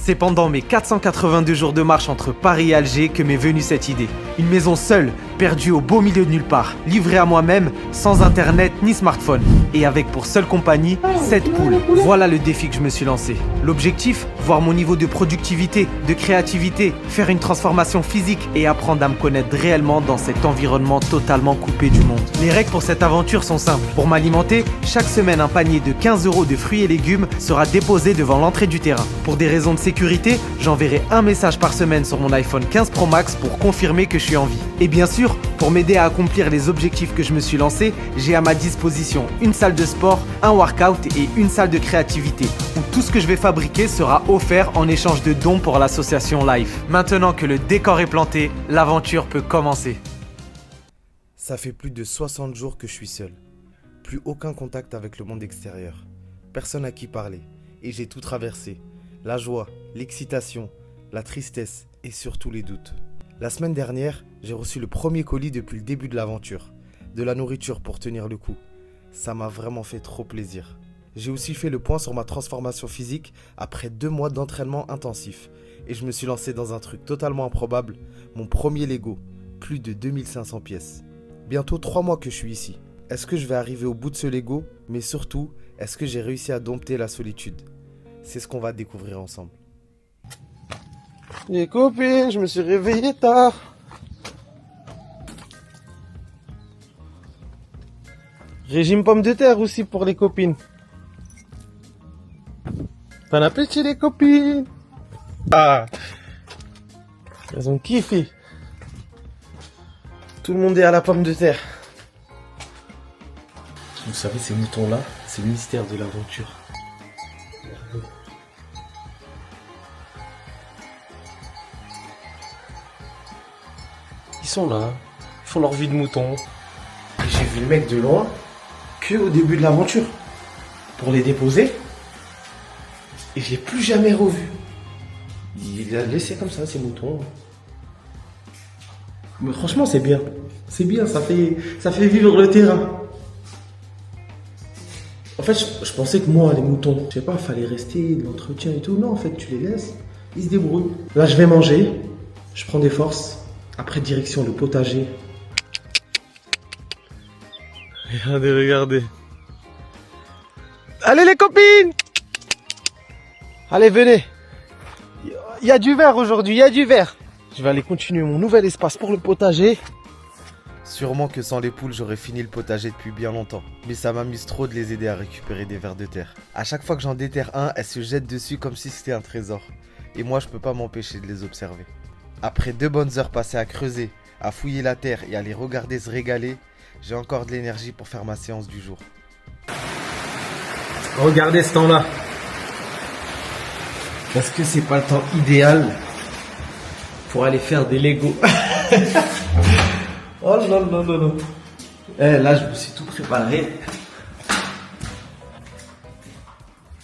C'est pendant mes 482 jours de marche entre Paris et Alger que m'est venue cette idée. Une maison seule, perdue au beau milieu de nulle part, livrée à moi-même, sans internet ni smartphone. Et avec pour seule compagnie, 7 poules. Voilà le défi que je me suis lancé. L'objectif, voir mon niveau de productivité, de créativité, faire une transformation physique et apprendre à me connaître réellement dans cet environnement totalement coupé du monde. Les règles pour cette aventure sont simples. Pour m'alimenter, chaque semaine un panier de 15 € de fruits et légumes sera déposé devant l'entrée du terrain. Pour des raisons de sécurité, j'enverrai un message par semaine sur mon iPhone 15 Pro Max pour confirmer que je suis en vie. Et bien sûr, pour m'aider à accomplir les objectifs que je me suis lancé, j'ai à ma disposition une salle de sport, un workout et une salle de créativité où tout ce que je vais fabriquer sera offert en échange de dons pour l'association Life. Maintenant que le décor est planté, l'aventure peut commencer. Ça fait plus de 60 jours que je suis seul. Plus aucun contact avec le monde extérieur. Personne à qui parler. Et j'ai tout traversé. La joie, l'excitation, la tristesse et surtout les doutes. La semaine dernière, j'ai reçu le premier colis depuis le début de l'aventure. De la nourriture pour tenir le coup. Ça m'a vraiment fait trop plaisir. J'ai aussi fait le point sur ma transformation physique après 2 mois d'entraînement intensif. Et je me suis lancé dans un truc totalement improbable, mon premier Lego. Plus de 2500 pièces. Bientôt 3 mois que je suis ici. Est-ce que je vais arriver au bout de ce Lego? Mais surtout, est-ce que j'ai réussi à dompter la solitude? C'est ce qu'on va découvrir ensemble. Les copines, je me suis réveillé tard. Régime pommes de terre aussi pour les copines. Bon appétit les copines. Ah, elles ont kiffé. Tout le monde est à la pomme de terre. Vous savez, ces moutons-là, c'est le mystère de l'aventure. Ils sont là, ils font leur vie de mouton. Et j'ai vu le mec de loin que au début de l'aventure pour les déposer. Et je l'ai plus jamais revu. Il a laissé comme ça ces moutons. Mais franchement, c'est bien. C'est bien, ça fait vivre le terrain. En fait, je pensais que moi, les moutons, je sais pas, fallait rester, de l'entretien et tout. Non, en fait, tu les laisses, ils se débrouillent. Là, je vais manger, je prends des forces. Après, direction le potager. Regardez. Allez les copines! Allez, venez. Il y a du verre aujourd'hui, il y a du verre. Je vais aller continuer mon nouvel espace pour le potager. Sûrement que sans les poules, j'aurais fini le potager depuis bien longtemps. Mais ça m'amuse trop de les aider à récupérer des vers de terre. À chaque fois que j'en déterre un, elles se jettent dessus comme si c'était un trésor. Et moi, je peux pas m'empêcher de les observer. Après 2 bonnes heures passées à creuser, à fouiller la terre et à les regarder se régaler, j'ai encore de l'énergie pour faire ma séance du jour. Regardez ce temps-là. Est-ce que c'est pas le temps idéal pour aller faire des Lego? Oh non, non, non, non. Là, je me suis tout préparé.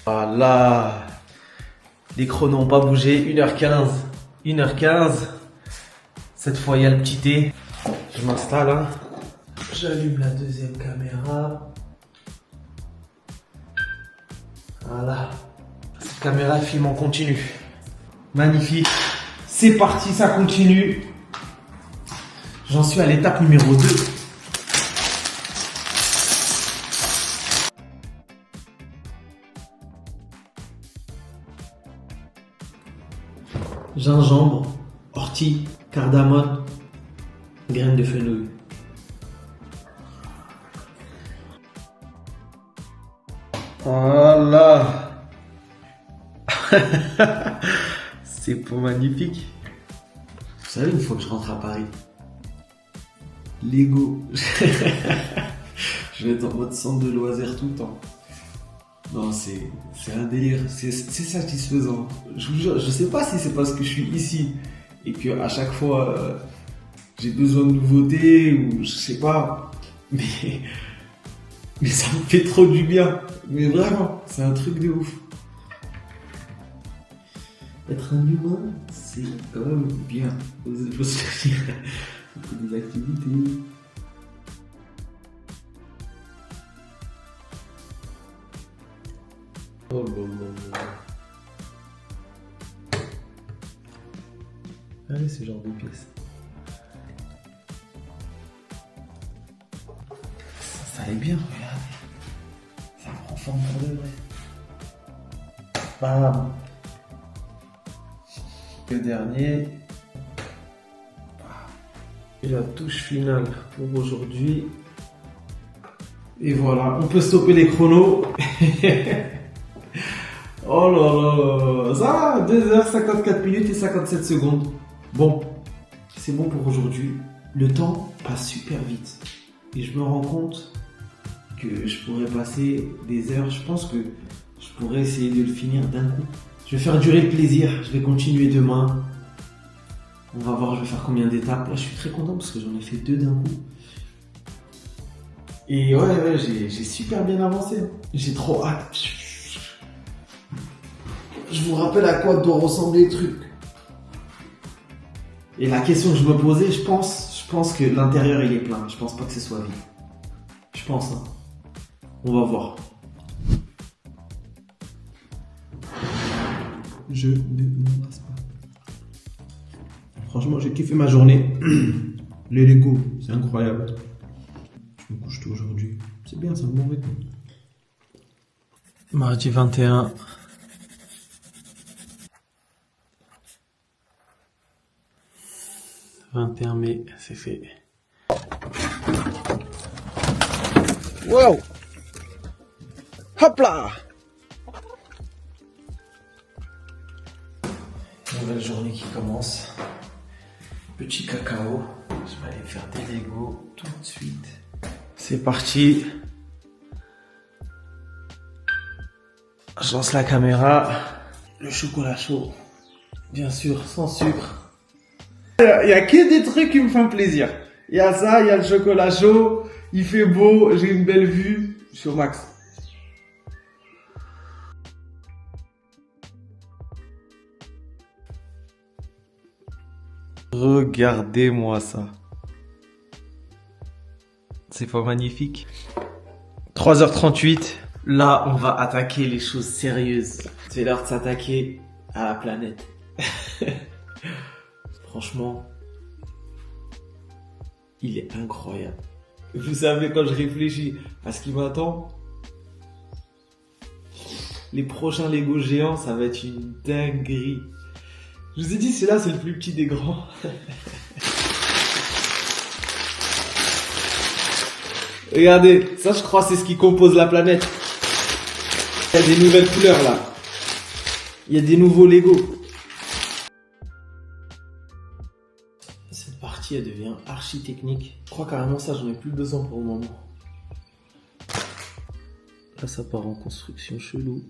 Voilà. Les chronos n'ont pas bougé. 1h15. 1h15. Cette fois, il y a le petit thé. Je m'installe. Hein. J'allume la deuxième caméra. Voilà. Cette caméra filme en continu. Magnifique. C'est parti, ça continue. J'en suis à l'étape numéro 2. Gingembre, ortie, cardamome, graines de fenouil. Voilà. C'est pas magnifique. Vous savez, une fois que je rentre à Paris, Lego. Je vais être en mode centre de loisirs tout le temps. Non, c'est un délire. C'est satisfaisant. Je vous jure, je sais pas si c'est parce que je suis ici et que à chaque fois j'ai besoin de nouveautés ou je sais pas. Mais ça me fait trop du bien. Mais vraiment, c'est un truc de ouf. Être un humain, c'est quand même bien. Faut se dire. Beaucoup des activités. Oh là là là. préféré ce genre de pièces. Ça allait bien, regardez. Ça prend forme pour de vrai. Bam. Le dernier. Et la touche finale pour aujourd'hui. Et voilà, on peut stopper les chronos. Oh là là, ça, 2h54 minutes et 57 secondes. Bon, c'est bon pour aujourd'hui. Le temps passe super vite. Et je me rends compte que je pourrais passer des heures. Je pense que je pourrais essayer de le finir d'un coup. Je vais faire durer le plaisir. Je vais continuer demain. On va voir, je vais faire combien d'étapes. Là, je suis très content parce que j'en ai fait 2 d'un coup. Et ouais, j'ai super bien avancé. J'ai trop hâte. Je vous rappelle à quoi doit ressembler le truc. Et la question que je me posais, je pense que l'intérieur il est plein. Je pense pas que ce soit vide. Je pense, hein. On va voir. Je ne m'embrasse pas. Franchement, j'ai kiffé ma journée. Les Lego, c'est incroyable. Je me couche tôt aujourd'hui. C'est bien, c'est un bon rythme. Mardi 21. « 21 mai, c'est fait. » Wow! Hop là! Nouvelle journée qui commence. Petit cacao. Je vais aller faire des Lego tout de suite. C'est parti. Je lance la caméra. Le chocolat chaud. Bien sûr, sans sucre. Il y a que des trucs qui me font plaisir. Il y a ça, il y a le chocolat chaud. Il fait beau, j'ai une belle vue. Je suis au max. Regardez-moi ça. C'est pas magnifique? 3h38. Là, on va attaquer les choses sérieuses. C'est l'heure de s'attaquer à la planète. Franchement, il est incroyable. Vous savez, quand je réfléchis à ce qui m'attend, les prochains Lego géants, ça va être une dinguerie. Je vous ai dit, celui-là, c'est le plus petit des grands. Regardez, ça, je crois, c'est ce qui compose la planète. Il y a des nouvelles couleurs, là. Il y a des nouveaux Lego. Cette partie, elle devient archi technique. Je crois carrément ça, j'en ai plus besoin pour le moment. Là, ça part en construction chelou.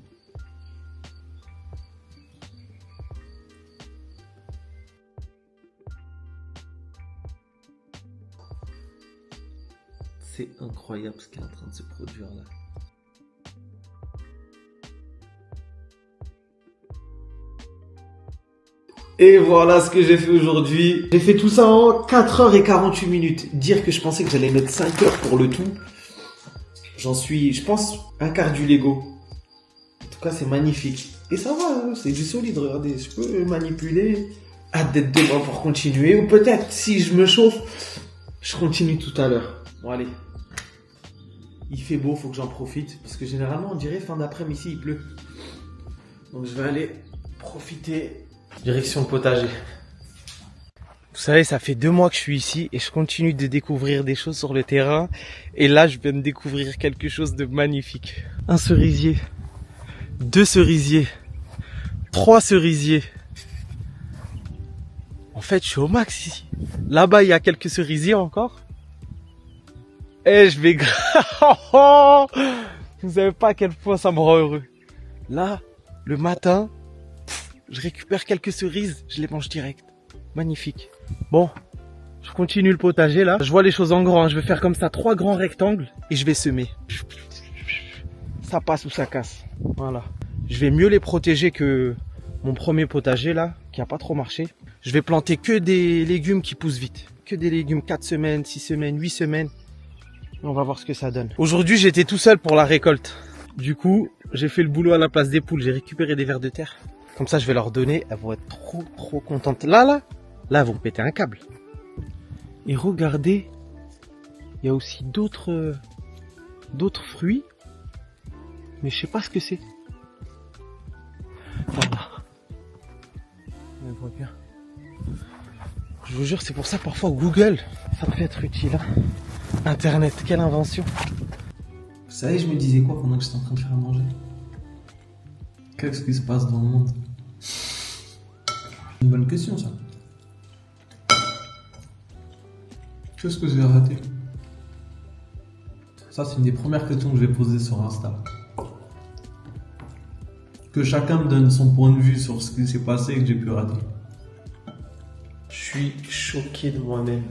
C'est incroyable ce qui est en train de se produire là. Et voilà ce que j'ai fait aujourd'hui. J'ai fait tout ça en 4h48 minutes. Dire que je pensais que j'allais mettre 5 heures pour le tout. J'en suis, je pense, un quart du Lego. En tout cas, c'est magnifique. Et ça va, hein, c'est du solide, regardez. Je peux manipuler. Hâte d'être demain pour continuer. Ou peut-être, si je me chauffe, je continue tout à l'heure. Bon, allez. Il fait beau, faut que j'en profite. Parce que généralement, on dirait fin d'après-midi ici, il pleut. Donc, je vais aller profiter. Direction le potager. Vous savez, ça fait 2 mois que je suis ici et je continue de découvrir des choses sur le terrain. Et là, je viens de découvrir quelque chose de magnifique. Un cerisier, 2 cerisiers, 3 cerisiers. En fait, je suis au max ici. Là-bas, il y a quelques cerisiers encore. Et je vais... Vous savez pas à quel point ça me rend heureux. Là, le matin, je récupère quelques cerises, je les mange direct. Magnifique. Bon, je continue le potager là. Je vois les choses en grand. Je vais faire comme ça 3 grands rectangles et je vais semer. Ça passe ou ça casse. Voilà. Je vais mieux les protéger que mon premier potager là, qui a pas trop marché. Je vais planter que des légumes qui poussent vite. Que des légumes 4 semaines, 6 semaines, 8 semaines. Et on va voir ce que ça donne. Aujourd'hui, j'étais tout seul pour la récolte. Du coup, j'ai fait le boulot à la place des poules. J'ai récupéré des vers de terre. Comme ça, je vais leur donner. Elles vont être trop contentes. Là, Là, elles vont péter un câble. Et regardez, il y a aussi d'autres fruits, mais je sais pas ce que c'est. Voilà. On voit bien. Je vous jure, c'est pour ça parfois Google, ça peut être utile. Hein. Internet, quelle invention. Vous savez, je me disais quoi pendant que j'étais en train de faire à manger? Qu'est-ce qui se passe dans le monde? Une bonne question, ça. Qu'est-ce que je vais rater? Ça, c'est une des premières questions que je vais poser sur Insta. Que chacun me donne son point de vue sur ce qui s'est passé et que j'ai pu rater. Je suis choqué de moi-même.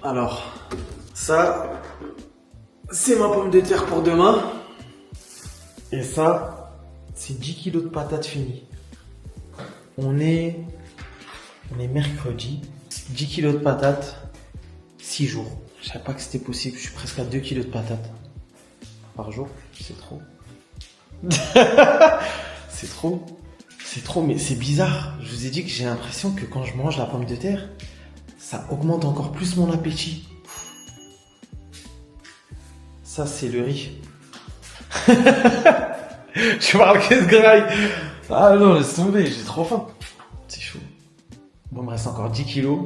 Alors, ça, c'est ma pomme de terre pour demain. Et ça, c'est 10 kilos de patates finies. On est mercredi. 10 kilos de patates, 6 jours. Je savais pas que c'était possible. Je suis presque à 2 kilos de patates par jour. C'est trop. C'est trop. C'est trop, mais c'est bizarre. Je vous ai dit que j'ai l'impression que quand je mange la pomme de terre, ça augmente encore plus mon appétit. Ça, c'est le riz. Je parle que de graille. Ah non, laisse tomber, j'ai trop faim. C'est chaud. Bon, il me reste encore 10 kilos.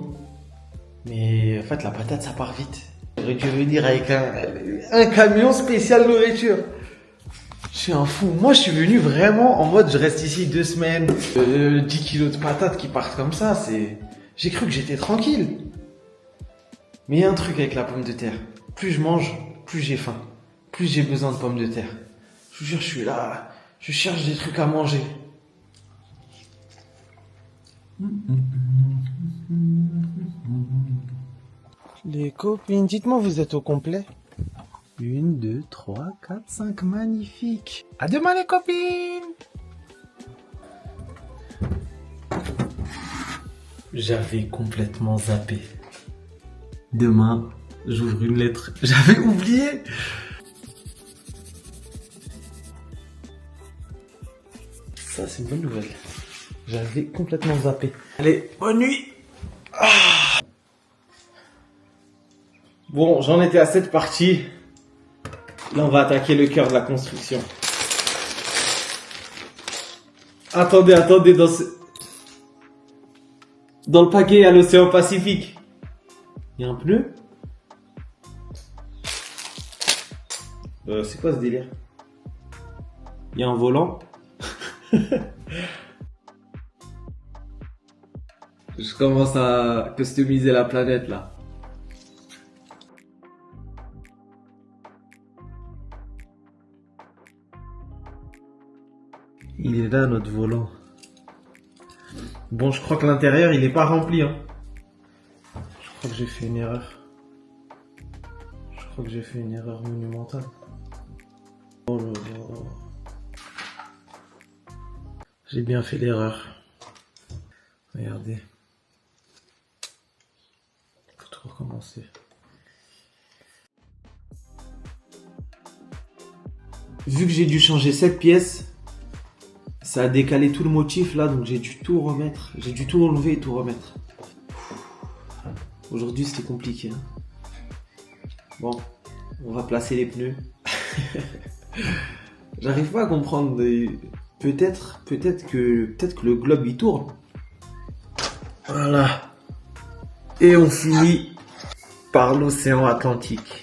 Mais en fait, la patate, ça part vite. J'aurais dû venir avec un camion spécial nourriture. Je suis un fou. Moi, je suis venu vraiment en mode, je reste ici 2 semaines. 10 kilos de patates qui partent comme ça, c'est... J'ai cru que j'étais tranquille. Mais il y a un truc avec la pomme de terre. Plus je mange, plus j'ai faim. Plus j'ai besoin de pommes de terre. Je vous jure, je suis là. Je cherche des trucs à manger. Les copines, dites-moi, vous êtes au complet? 1, 2, 3, 4, 5, magnifique. À demain les copines. J'avais complètement zappé. Demain, j'ouvre une lettre. J'avais oublié. Ça, c'est une bonne nouvelle. J'avais complètement zappé. Allez, bonne nuit. Bon, j'en étais à cette partie. Là, on va attaquer le cœur de la construction. Attendez, dans le paquet, il y a l'océan Pacifique. Il y a un pneu. C'est quoi ce délire? Il y a un volant. Je commence à customiser la planète, là. Il est là, notre volant. Bon, je crois que l'intérieur, il n'est pas rempli. Hein. Je crois que j'ai fait une erreur. Je crois que j'ai fait une erreur monumentale. Oh là là. J'ai bien fait l'erreur. Regardez. Faut tout recommencer. Vu que j'ai dû changer cette pièce, ça a décalé tout le motif là, donc j'ai dû tout remettre. J'ai dû tout enlever et tout remettre. Aujourd'hui c'était compliqué. Hein. Bon, on va placer les pneus. J'arrive pas à comprendre. Peut-être que le globe il tourne. Voilà. Et on finit par l'océan Atlantique.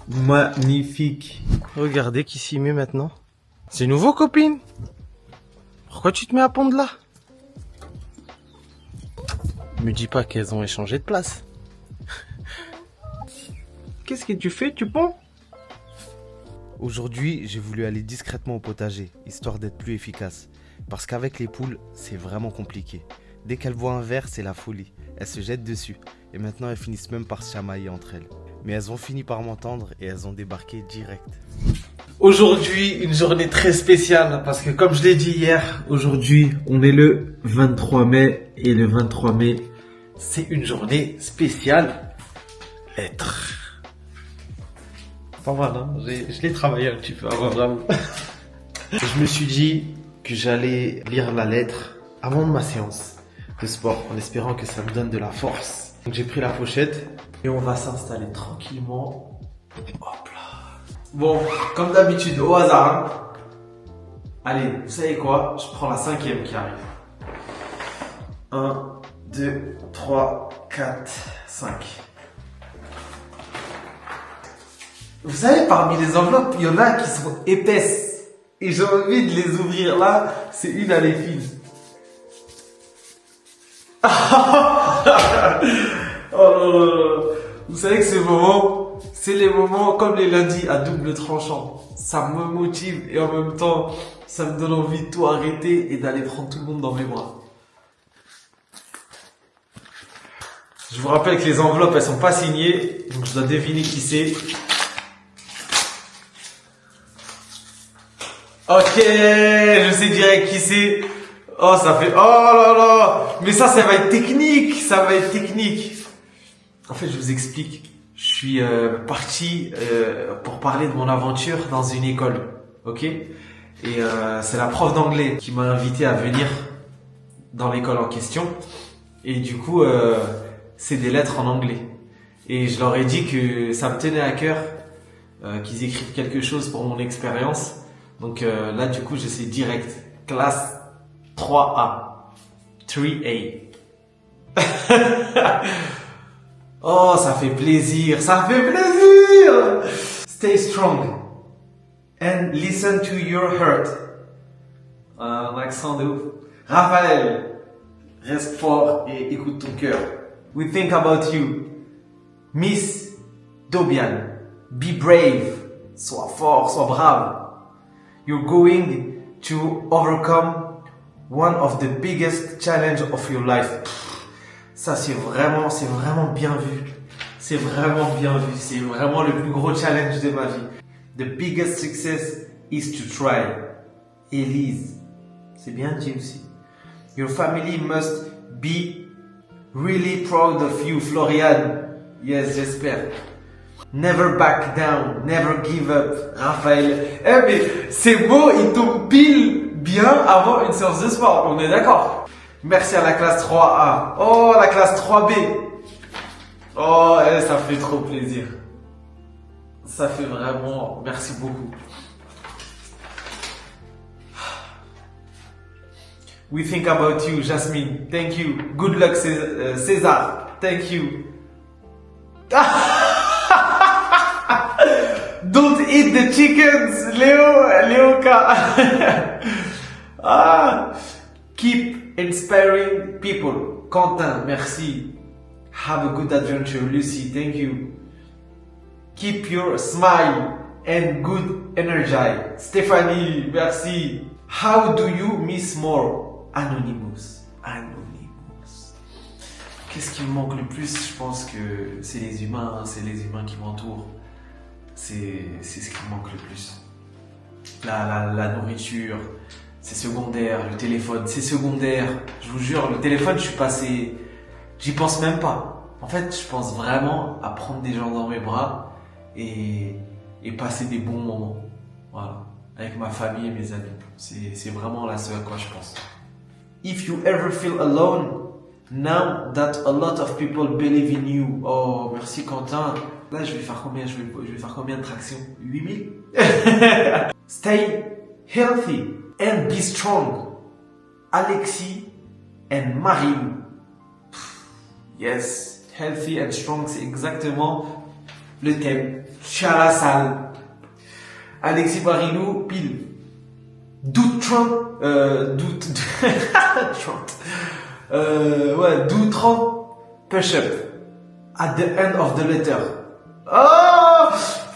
Magnifique. Regardez qui s'y met maintenant. C'est nouveau, copine. Pourquoi tu te mets à pondre là? Me dis pas qu'elles ont échangé de place. Qu'est-ce que tu fais? Tu ponds? Aujourd'hui, j'ai voulu aller discrètement au potager, histoire d'être plus efficace. Parce qu'avec les poules, c'est vraiment compliqué. Dès qu'elles voient un ver, c'est la folie. Elles se jettent dessus. Et maintenant, elles finissent même par se chamailler entre elles. Mais elles ont fini par m'entendre et elles ont débarqué direct. Aujourd'hui, une journée très spéciale parce que comme je l'ai dit hier, aujourd'hui, on est le 23 mai et le 23 mai, c'est une journée spéciale. Être. Pas mal, hein, je l'ai travaillé un petit peu avant, vraiment. Je me suis dit que j'allais lire la lettre avant ma séance de sport, en espérant que ça me donne de la force. Donc j'ai pris la pochette et on va s'installer tranquillement. Hop là. Bon, comme d'habitude, au hasard. Hein. Allez, vous savez quoi? Je prends la 5e qui arrive. 1, 2, 3, 4, 5. Vous savez, parmi les enveloppes, il y en a qui sont épaisses. Et j'ai envie de les ouvrir là. C'est une à l'épine. Oh, vous savez que c'est les moments comme les lundis à double tranchant. Ça me motive et en même temps, ça me donne envie de tout arrêter et d'aller prendre tout le monde dans mes bras. Je vous rappelle que les enveloppes, elles sont pas signées, donc je dois deviner qui c'est. Ok, je sais direct qui c'est. Oh, ça fait... Oh là là. Mais ça va être technique. Ça va être technique. En fait, je vous explique. Je suis parti pour parler de mon aventure dans une école. Ok. Et c'est la prof d'anglais qui m'a invité à venir dans l'école en question. Et du coup, c'est des lettres en anglais. Et je leur ai dit que ça me tenait à cœur qu'ils écrivent quelque chose pour mon expérience. Donc là, du coup, je sais direct. Classe 3A. 3A. Oh, ça fait plaisir. Ça fait plaisir. Stay strong. And listen to your heart. Un accent de ouf. Raphaël, reste fort et écoute ton cœur. We think about you. Miss Dobian, be brave. Sois fort, sois brave. You're going to overcome one of the biggest challenges of your life. Ça, c'est vraiment bien vu. C'est vraiment bien vu. C'est vraiment le plus gros challenge de ma vie. The biggest success is to try. Elise. C'est bien dit aussi. Your family must be really proud of you, Florian. Yes, j'espère. Never back down, never give up, Raphaël. Eh mais c'est beau, il tombe pile bien avant une séance de sport, on est d'accord. Merci à la classe 3A. Oh, la classe 3B. Oh, ça fait trop plaisir. Ça fait vraiment... Merci beaucoup. We think about you, Jasmine. Thank you. Good luck, César. Thank you. Don't eat the chickens, Léo K. Keep inspiring people. Quentin, merci. Have a good adventure, Lucy. Thank you. Keep your smile and good energy. Stéphanie, merci. How do you miss more? Anonymous. Qu'est-ce qui me manque le plus? Je pense que c'est les humains, c'est les humains qui m'entourent. C'est ce qui me manque le plus. La nourriture, c'est secondaire. Le téléphone, c'est secondaire. Je vous jure, le téléphone, je suis passé... J'y pense même pas. En fait, je pense vraiment à prendre des gens dans mes bras et passer des bons moments. Voilà. Avec ma famille et mes amis. C'est vraiment là ce à quoi je pense. If you ever feel alone, now that a lot of people believe in you. Oh, merci Quentin. Là, je vais faire combien? Je vais faire combien de tractions? 8000? Stay healthy and be strong. Alexis and Marilou. Yes, healthy and strong, c'est exactement le thème. Je suis à la salle. Alexis Marilou, pile. Do Trump, do 30 push-up at the end of the letter. Oh,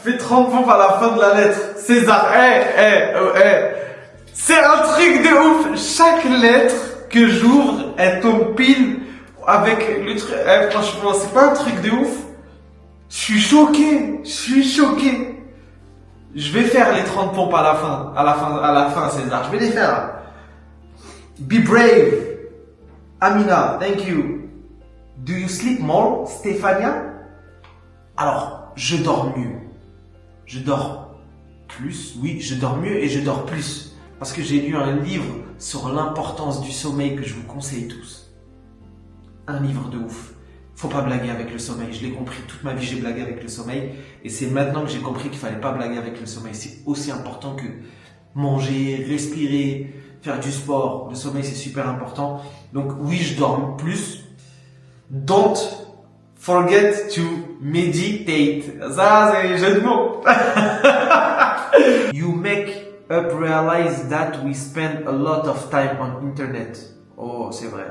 fais 30 pompes à la fin de la lettre. César, c'est un truc de ouf. Chaque lettre que j'ouvre, elle tombe pile avec le truc. Franchement, c'est pas un truc de ouf. Je suis choqué. Je vais faire les 30 pompes à la fin, César. Je vais les faire. Be brave. Amina, thank you. Do you sleep more, Stéphania? Alors, je dors mieux. Je dors plus, oui, je dors mieux et je dors plus. Parce que j'ai lu un livre sur l'importance du sommeil que je vous conseille tous. Un livre de ouf. Faut pas blaguer avec le sommeil. Je l'ai compris. Toute ma vie, j'ai blagué avec le sommeil. Et c'est maintenant que j'ai compris qu'il fallait pas blaguer avec le sommeil. C'est aussi important que manger, respirer, faire du sport. Le sommeil, c'est super important. Donc oui, je dors plus. Don't forget to meditate. Ça, c'est un jeu de mots. You make up realize that we spend a lot of time on internet. Oh, c'est vrai.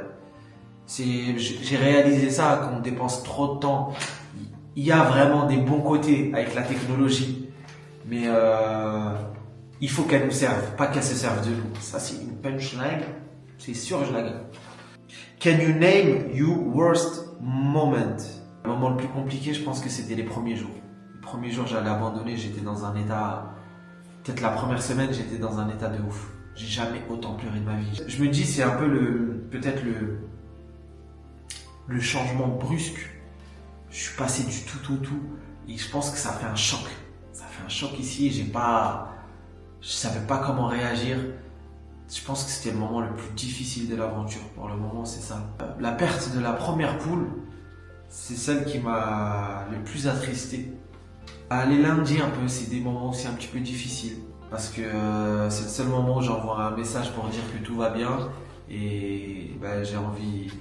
J'ai réalisé ça, qu'on dépense trop de temps. Il y a vraiment des bons côtés avec la technologie, mais il faut qu'elle nous serve, pas qu'elle se serve de nous. Ça, c'est une punchline, c'est sûr, je la gagne. Can you name your worst moment? Le moment le plus compliqué, je pense que c'était les premiers jours. Les premiers jours, j'allais abandonner, j'étais dans un état... Peut-être la première semaine, j'étais dans un état de ouf. J'ai jamais autant pleuré de ma vie. Je me dis, c'est un peu peut-être le changement brusque. Je suis passé du tout au tout. Et je pense que ça fait un choc. Ça fait un choc ici et je savais pas comment réagir. Je pense que c'était le moment le plus difficile de l'aventure. Pour le moment, c'est ça. La perte de la première poule, c'est celle qui m'a le plus attristé. Les lundis un peu, c'est des moments aussi un petit peu difficiles. Parce que c'est le seul moment où j'envoie un message pour dire que tout va bien. Et j'ai envie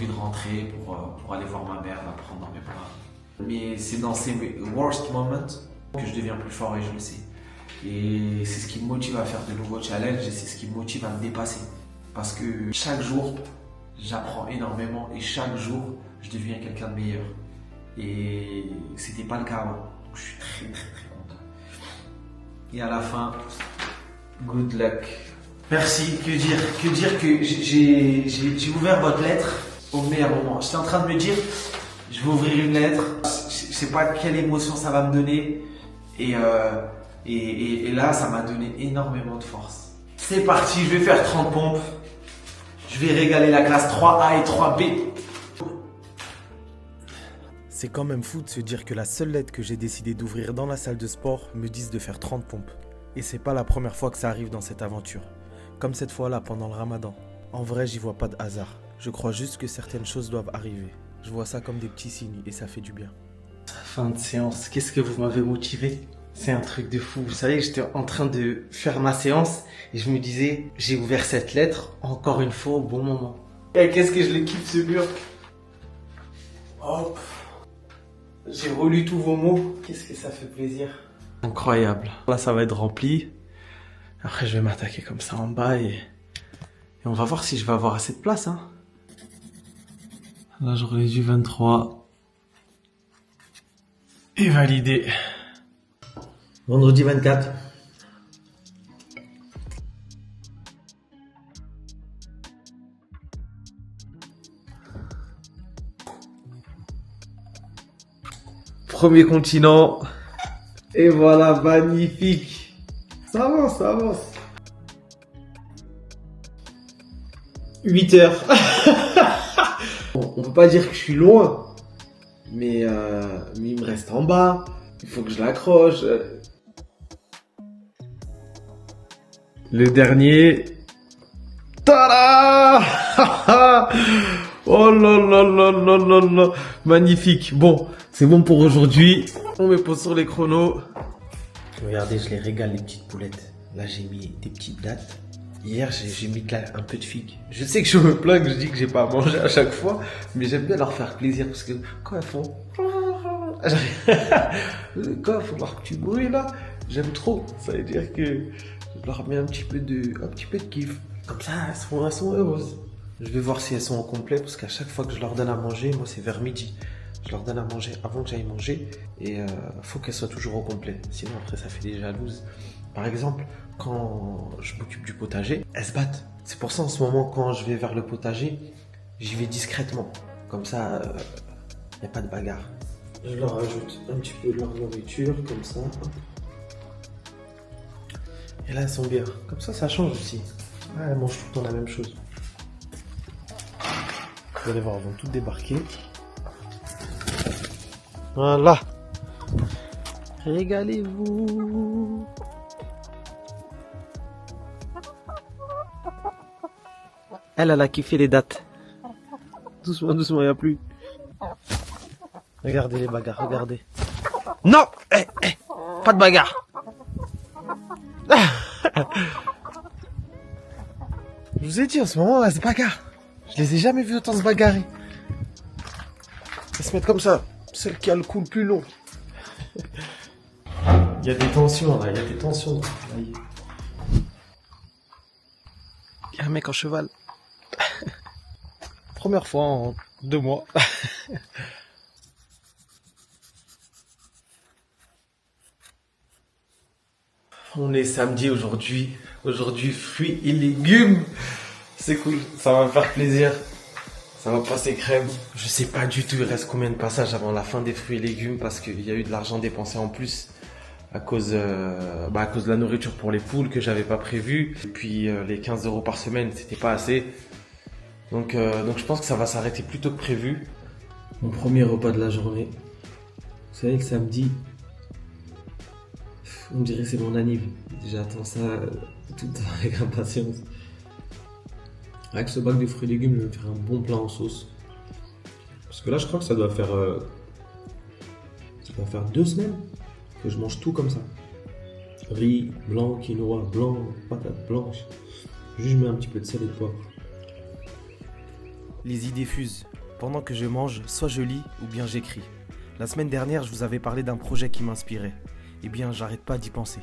de rentrer pour aller voir ma mère, la prendre dans mes bras. Mais c'est dans ces worst moments que je deviens plus fort et je le sais. Et c'est ce qui me motive à faire de nouveaux challenges et c'est ce qui me motive à me dépasser. Parce que chaque jour, j'apprends énormément et chaque jour, je deviens quelqu'un de meilleur. Et c'était pas le cas avant. Donc je suis très content. Et à la fin, good luck. Merci, que dire que j'ai ouvert votre lettre au meilleur moment. J'étais en train de me dire, je vais ouvrir une lettre, je sais pas quelle émotion ça va me donner. Et là, ça m'a donné énormément de force. C'est parti, je vais faire 30 pompes. Je vais régaler la classe 3A et 3B. C'est quand même fou de se dire que la seule lettre que j'ai décidé d'ouvrir dans la salle de sport me dise de faire 30 pompes. Et c'est pas la première fois que ça arrive dans cette aventure. Comme cette fois-là pendant le ramadan. En vrai, j'y vois pas de hasard. Je crois juste que certaines choses doivent arriver. Je vois ça comme des petits signes et ça fait du bien. Fin de séance, qu'est-ce que vous m'avez motivé? C'est un truc de fou. Vous savez, j'étais en train de faire ma séance et je me disais, j'ai ouvert cette lettre encore une fois au bon moment. Et qu'est-ce que je le kiffe ce mur. Hop. J'ai relu tous vos mots. Qu'est-ce que ça fait plaisir. Incroyable. Là, ça va être rempli. Après, je vais m'attaquer comme ça en bas et on va voir si je vais avoir assez de place. Hein. Là, j'aurais du 23. Et validé. Vendredi 24. Premier continent. Et voilà, magnifique. Ça avance, ça avance. 8 heures. Bon, on peut pas dire que je suis loin. Mais il me reste en bas. Il faut que je l'accroche. Le dernier. Tada. Oh là là là là là là. Magnifique. Bon, c'est bon pour aujourd'hui. On me pose sur les chronos. Regardez, je les régale, les petites poulettes. Là, j'ai mis des petites dattes. Hier, j'ai mis un peu de figues. Je sais que je me plains, que je dis que j'ai pas à manger à chaque fois, mais j'aime bien leur faire plaisir parce que quand elles font... quand elles font leur petit bruit là, j'aime trop. Ça veut dire que je leur mets un petit peu de kiff. Comme ça, elles sont heureuses. Je vais voir si elles sont au complet parce qu'à chaque fois que je leur donne à manger, moi c'est vers midi. Je leur donne à manger avant que j'aille manger et faut qu'elles soient toujours au complet. Sinon après ça fait des jalouses. Par exemple, quand je m'occupe du potager, elles se battent. C'est pour ça en ce moment quand je vais vers le potager, j'y vais discrètement. Comme ça, il n'y a pas de bagarre. Je leur ajoute un petit peu de leur nourriture comme ça. Et là elles sont bien. Comme ça change aussi. Ah, elles mangent tout le temps la même chose. Vous allez voir, elles vont toutes débarquer. Voilà. Régalez-vous. Elle a kiffé les dates. Doucement, doucement, y a plus. Regardez les bagarres, regardez. Non, pas de bagarre. Je vous ai dit, en ce moment, elles se bagarrent. Je les ai jamais vus autant se bagarrer. Elles se mettent comme ça. Celle qui a le cou le plus long. Il y a des tensions, là. Il y a des tensions. Il y a un mec en cheval. Première fois en 2 mois. On est samedi aujourd'hui. Aujourd'hui, fruits et légumes. C'est cool, ça va me faire plaisir. Ça va passer crème. Je sais pas du tout il reste combien de passages avant la fin des fruits et légumes parce qu'il y a eu de l'argent dépensé en plus à cause de la nourriture pour les poules que j'avais pas prévu. Et puis les 15 € par semaine, c'était pas assez. Donc je pense que ça va s'arrêter plus tôt que prévu. Mon premier repas de la journée. Vous savez, le samedi, on dirait que c'est mon anniv. J'attends ça tout le temps avec impatience. Avec ce bac de fruits et légumes, je vais me faire un bon plat en sauce. Parce que là, je crois que ça doit faire 2 semaines que je mange tout comme ça. Riz, blanc, quinoa, blanc, patates blanches. Juste je mets un petit peu de sel et de poivre. Les idées fusent. Pendant que je mange, soit je lis ou bien j'écris. La semaine dernière, je vous avais parlé d'un projet qui m'inspirait. Eh bien, j'arrête pas d'y penser.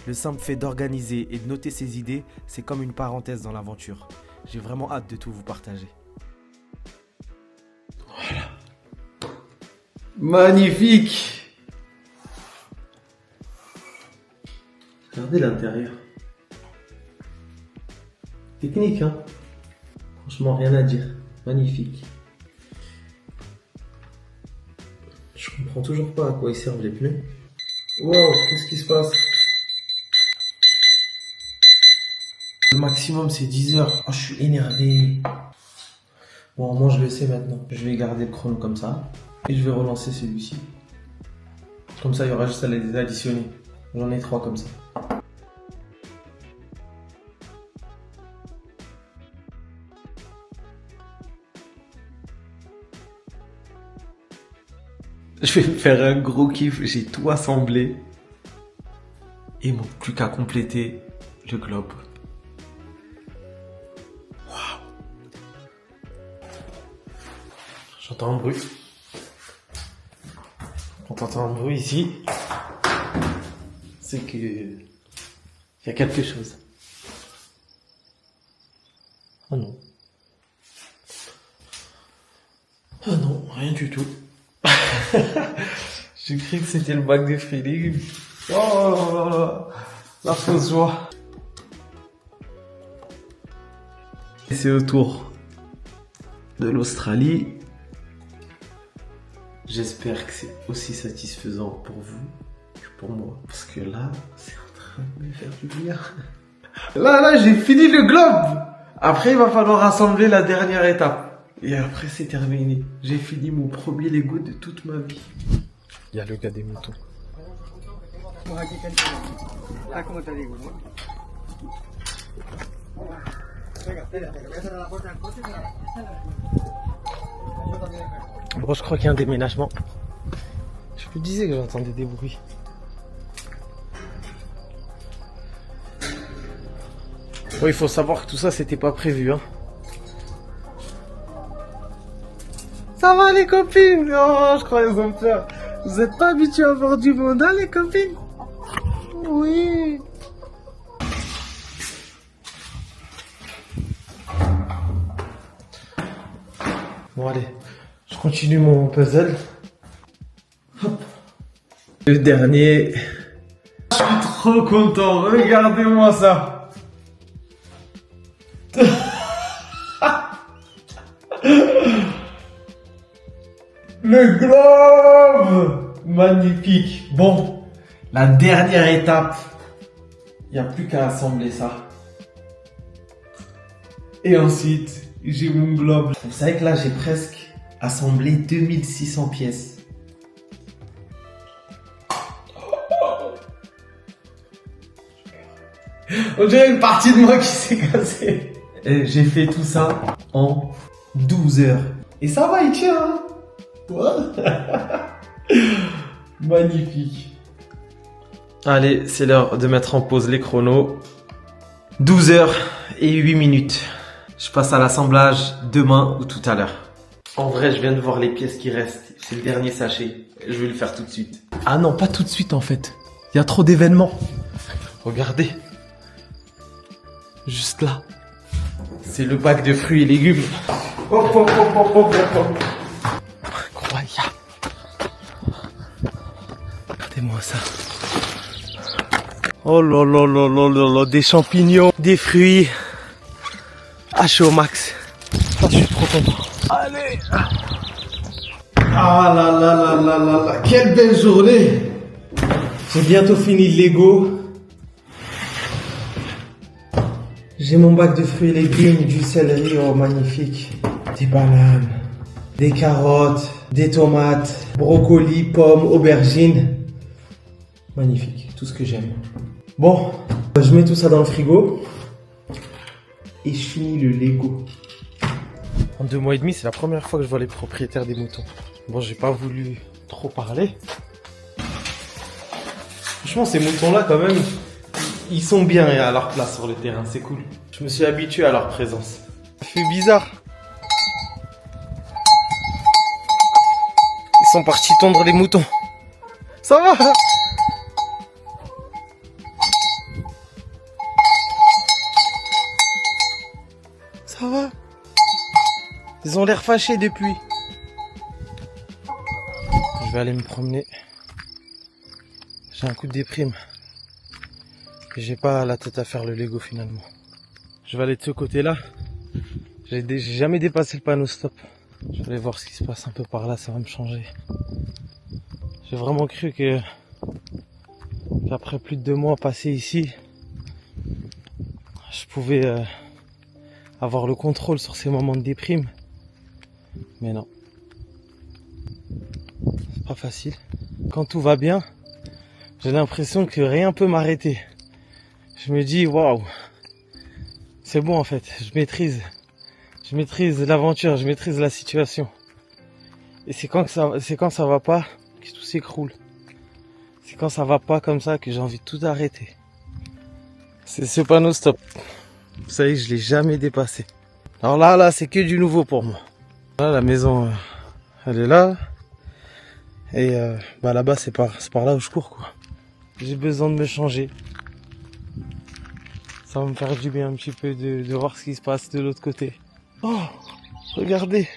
Le simple fait d'organiser et de noter ses idées, c'est comme une parenthèse dans l'aventure. J'ai vraiment hâte de tout vous partager. Voilà. Magnifique! Regardez l'intérieur. Technique, hein? Franchement, rien à dire. Magnifique. Je comprends toujours pas à quoi ils servent les pneus. Wow, qu'est-ce qui se passe? Le maximum c'est 10 heures. Oh, je suis énervé. Bon, moi je le sais maintenant. Je vais garder le chrono comme ça. Et je vais relancer celui-ci. Comme ça, il y aura juste à les additionner. J'en ai 3 comme ça. Je vais me faire un gros kiff. J'ai tout assemblé. Et il manque plus qu'à compléter le globe. J'entends un bruit. Quand t'entends un bruit ici, c'est que il y a quelque chose. Oh non. Oh non, rien du tout. J'ai cru que c'était le bac de fruits et légumes. Oh, la fausse joie. Et c'est au tour de l'Australie. J'espère que c'est aussi satisfaisant pour vous que pour moi. Parce que là, c'est en train de me faire du bien. Là, j'ai fini le globe. Après, il va falloir assembler la dernière étape. Et après, c'est terminé. J'ai fini mon premier Lego de toute ma vie. Il y a le gars des moutons. Bon, je crois qu'il y a un déménagement. Je me disais que j'entendais des bruits. Bon, il faut savoir que tout ça, c'était pas prévu, hein. Ça va, les copines? Oh, je crois qu'ils ont peur. Vous êtes pas habitués à voir du monde, hein, les copines? Oui. Bon, allez. Je continue mon puzzle. Hop. Le dernier. Je suis trop content. Regardez-moi ça. Le globe. Magnifique. Bon. La dernière étape. Il n'y a plus qu'à assembler ça. Et ensuite, j'ai mon globe. Vous savez que là, j'ai presque assemblé 2600 pièces. On dirait une partie de moi qui s'est cassée. J'ai fait tout ça en 12 heures. Et ça va, il tient, hein. Ouais. Magnifique. Allez, c'est l'heure de mettre en pause les chronos. 12 heures et 8 minutes. Je passe à l'assemblage demain ou tout à l'heure. En vrai, je viens de voir les pièces qui restent. C'est le dernier sachet. Je vais le faire tout de suite. Ah non, pas tout de suite en fait. Il y a trop d'événements. Regardez. Juste là. C'est le bac de fruits et légumes. Hop, hop, hop, hop, hop, hop. Incroyable. Regardez-moi ça. Oh là là là là là là, des champignons, des fruits. Ah, je suis au max. Ah, je suis trop content. Allez. Ah là là là là là là, quelle belle journée. J'ai bientôt fini le Lego. J'ai mon bac de fruits et légumes, du céleri, oh magnifique. Des bananes, des carottes, des tomates, brocolis, pommes, aubergines. Magnifique, tout ce que j'aime. Bon, je mets tout ça dans le frigo. Et je finis le Lego. En 2 mois et demi, c'est la première fois que je vois les propriétaires des moutons. Bon, j'ai pas voulu trop parler. Franchement, ces moutons-là, quand même, ils sont bien à leur place sur le terrain, c'est cool. Je me suis habitué à leur présence. Ça fait bizarre. Ils sont partis tondre les moutons. Ça va? Ça va? Ils ont l'air fâchés depuis. Je vais aller me promener. J'ai un coup de déprime. J'ai pas la tête à faire le Lego finalement. Je vais aller de ce côté-là. J'ai jamais dépassé le panneau stop. Je vais aller voir ce qui se passe un peu par là, ça va me changer. J'ai vraiment cru qu'après plus de 2 mois passés ici, je pouvais avoir le contrôle sur ces moments de déprime. Mais non. C'est pas facile. Quand tout va bien, j'ai l'impression que rien peut m'arrêter. Je me dis, waouh, c'est bon en fait, je maîtrise l'aventure, je maîtrise la situation. Et c'est quand ça va pas que tout s'écroule. C'est quand ça va pas comme ça que j'ai envie de tout arrêter. C'est ce panneau stop. Vous savez, je l'ai jamais dépassé. Alors là, c'est que du nouveau pour moi. Là, la maison, elle est là. Et là-bas, c'est par là où je cours, quoi. J'ai besoin de me changer. Ça va me faire du bien un petit peu de voir ce qui se passe de l'autre côté. Oh, regardez.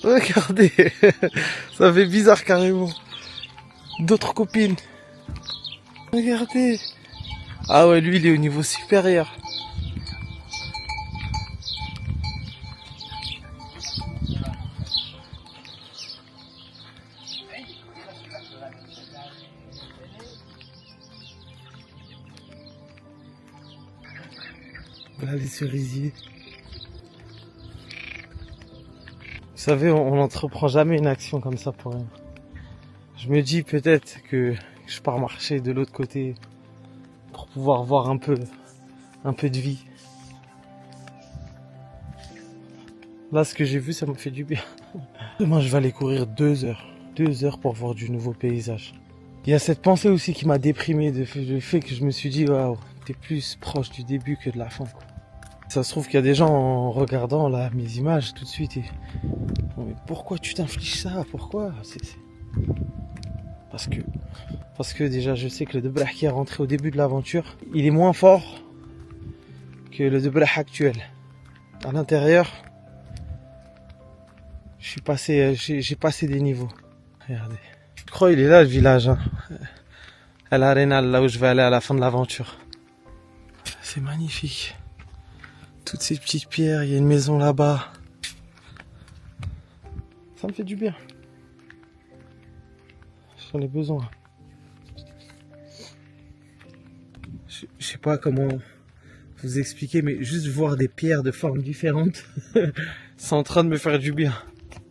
Regardez. Ça fait bizarre carrément. D'autres copines. Regardez. Ah ouais, lui, il est au niveau supérieur. Voilà les cerisiers. Vous savez, on n'entreprend jamais une action comme ça pour rien. Je me dis peut-être que je pars marcher de l'autre côté pour pouvoir voir un peu de vie. Là, ce que j'ai vu, ça me fait du bien. Demain, je vais aller courir 2 heures. 2 heures pour voir du nouveau paysage. Il y a cette pensée aussi qui m'a déprimé, le fait que je me suis dit, waouh, t'es plus proche du début que de la fin, quoi. Ça se trouve qu'il y a des gens en regardant là mes images tout de suite et mais pourquoi tu t'infliges ça? Pourquoi? Parce que déjà je sais que le Debrah qui est rentré au début de l'aventure, il est moins fort que le Debrah actuel. À l'intérieur, j'ai passé des niveaux. Regardez. Je crois qu'il est là le village, hein. À l'Arénal, là où je vais aller à la fin de l'aventure. C'est magnifique. Toutes ces petites pierres, il y a une maison là-bas. Ça me fait du bien. J'en ai besoin. Je sais pas comment vous expliquer, mais juste voir des pierres de formes différentes, c'est en train de me faire du bien.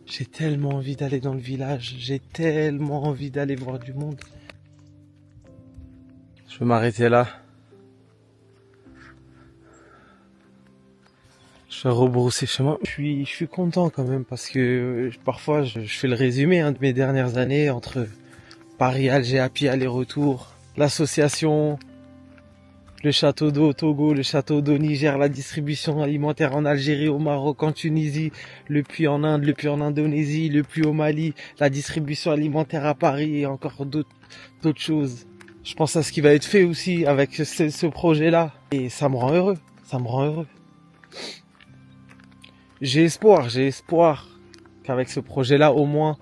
J'ai tellement envie d'aller dans le village, j'ai tellement envie d'aller voir du monde. Je vais m'arrêter là. Je vais rebrousser chemin. Je suis content quand même parce que parfois je fais le résumé de mes dernières années entre Paris, Alger à pied, aller-retour, l'association, le château d'eau au Togo, le château d'eau au Niger, la distribution alimentaire en Algérie, au Maroc, en Tunisie, le puits en Inde, le puits en Indonésie, le puits au Mali, la distribution alimentaire à Paris et encore d'autres choses. Je pense à ce qui va être fait aussi avec ce projet-là et ça me rend heureux, ça me rend heureux. J'ai espoir qu'avec ce projet-là, au moins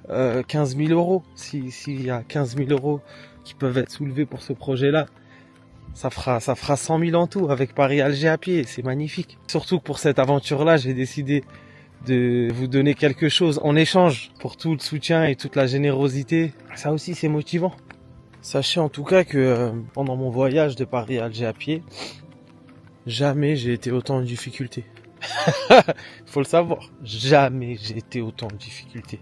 15 000 euros, s'il y a 15 000 euros qui peuvent être soulevés pour ce projet-là, ça fera 100 000 en tout avec Paris-Alger à pied, c'est magnifique. Surtout que pour cette aventure-là, j'ai décidé de vous donner quelque chose en échange pour tout le soutien et toute la générosité. Ça aussi, c'est motivant. Sachez en tout cas que pendant mon voyage de Paris-Alger à pied, jamais j'ai été autant en difficulté. Faut le savoir, jamais j'ai été autant en difficulté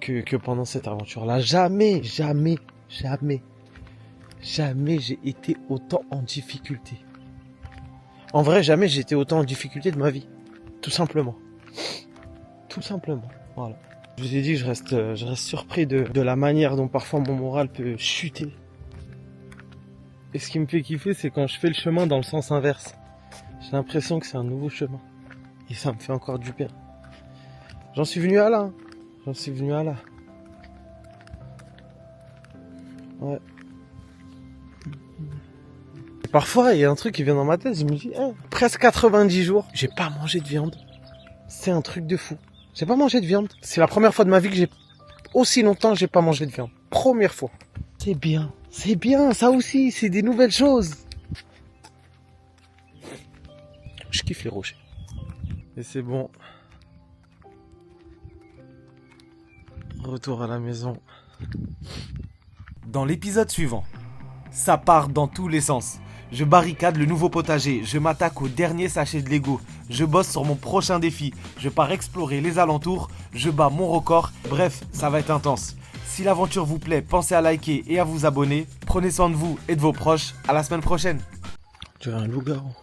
que pendant cette aventure-là. Jamais j'ai été autant en difficulté. En vrai, jamais j'ai été autant en difficulté de ma vie. Tout simplement. Tout simplement. Voilà. Je vous ai dit, je reste surpris de la manière dont parfois mon moral peut chuter. Et ce qui me fait kiffer, c'est quand je fais le chemin dans le sens inverse. J'ai l'impression que c'est un nouveau chemin. Et ça me fait encore du bien. J'en suis venu à là. J'en suis venu à là. Ouais. Et parfois, il y a un truc qui vient dans ma tête. Je me dis, presque 90 jours, j'ai pas mangé de viande. C'est un truc de fou. J'ai pas mangé de viande. C'est la première fois de ma vie que j'ai aussi longtemps que j'ai pas mangé de viande. Première fois. C'est bien. C'est bien, ça aussi. C'est des nouvelles choses. Je kiffe les rochers. Et c'est bon. Retour à la maison. Dans l'épisode suivant, ça part dans tous les sens. Je barricade le nouveau potager, je m'attaque au dernier sachet de Lego, je bosse sur mon prochain défi, je pars explorer les alentours, je bats mon record, bref, ça va être intense. Si l'aventure vous plaît, pensez à liker et à vous abonner. Prenez soin de vous et de vos proches, à la semaine prochaine. Tu es un loup-garou.